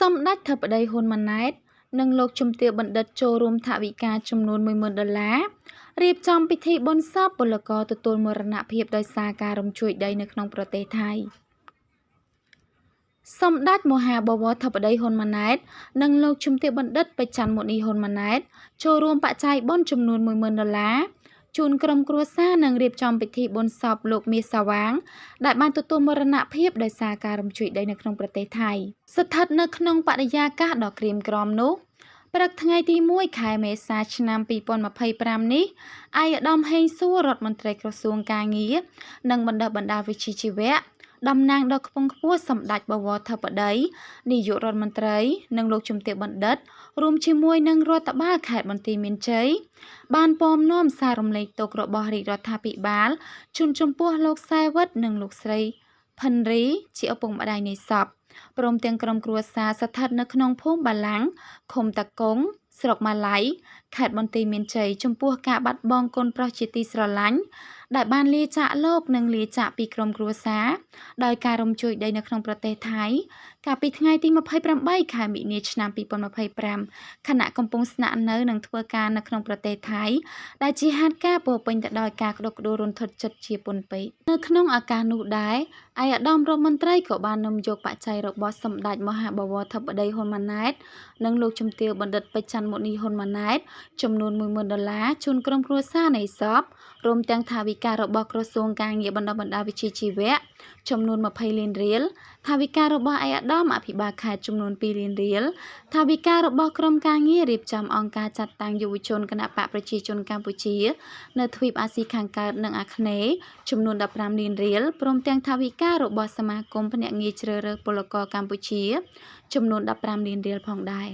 សម្ដេចធិបតីហ៊ុនម៉ាណែតនិងលោកជំទាវបណ្ឌិតចូលរួមថវិកាចំនួន$10,000រៀបចំពិធីបុណ្យសពពលករទទួលមរណភាពដោយសារការរំជួយដីនៅក្នុងប្រទេសថៃសម្ដេចមហាបវរធិបតីហ៊ុនម៉ាណែតនិងលោកជំទាវបណ្ឌិតបច្ច័នមុនីហ៊ុនម៉ាណែតចូលរួមបច្ច័យបុណ្យចំនួន$10,000ជូនក្រុមគ្រួសារនិងរៀបចំពិធីបុណ្យសពលោកមាសសាវាងដែលបានទទួលមរណភាពដោយសារការរំជួយដីនៅក្នុងប្រទេសថៃស្ថិតនៅក្នុងបរិយាកាសដ៏ក្រៀមក្រំនោះព្រឹកថ្ងៃទី1ខែមេសាឆ្នាំ2025នេះឯកឧត្តមហេងសួររដ្ឋមន្ត្រីក្រសួងកាងារនិងបណ្ដុះបណ្ដាលវិជ្ជាជីវៈតំណាងដ៏ខ្ពង់ខ្ពស់សម្ដេចបវរធិបតីនាយករដ្ឋមន្ត្រីនិងលោកជំទាវបណ្ឌិតរួមជាមួយនឹងរដ្ឋបាលខេត្តបន្ទាយមានជ័យបានពំនាំសាររំលែកទុក្ខរបស់រាជរដ្ឋាភិបាលជូនចំពោះលោកសែវិតនិងលោកស្រីផិនរីជាឪពុកម្ដាយនៃសពព្រមទាំងក្រុមគ្រួសារស្ថិតនៅក្នុងភូមិបាឡាំងឃុំតាគង់ស្រុកម៉ាឡៃខេត្តបន្ទាយមានជ័យចំពោះការបាត់បង់កូនប្រុសជាទីស្រឡាញ់ដែលបានលាចាកលោកនិងលាចាកពីក្រុមគ្រួសារដោយការរំជួយដីនៅក្នុងប្រទេសថៃកាលពីថ្ងៃទី28ខែមិនិនាឆ្នាំ2025ខណៈកំពុងស្នាក់នៅនិងធ្វើការនៅក្នុងប្រទេសថៃដែលជាហេតុការណ៍ពោរពេញទៅដោយការក្តុកក្តួលរន្ធត់ចិត្តជាពន់ពេកនៅក្នុងឱកាសនោះដែរឯកឧត្តមរដ្ឋមន្ត្រីក៏បាននាំយកបច្ច័យរបស់សម្ដេចមហាបវរធិបតីហ៊ុនម៉ាណែតនិងលោកជំទាវបណ្ឌិតបច្ច័នមុនីហ៊ុនម៉ាណែតចំនួន$10,000ជូនក្រុមគ្រួសារនៃសពរួមទាំងថវិការបស់ក្រសួងការងារបណ្ដុះបណ្ដាលវិជ្ជាជីវៈចំនួន$20 លានថវិការបស់ឯកឧត្តមអភិបាលខេត្តចំនួន$2 លានថវិការបស់ក្រុមការងាររៀបចំអង្គការចាត់តាំងយុវជនគណបកប្រជាជនកម្ពុជានៅទ្វីបអាស៊ីខាងកើតនិងអាគ្នេយ៍ចំនួន$15 លានព្រមទាំងថវិការបស់សមាគមភ្នាក់ងារជ្រើសរើសពលករកម្ពុជាចំនួន$15 លានផងដែរ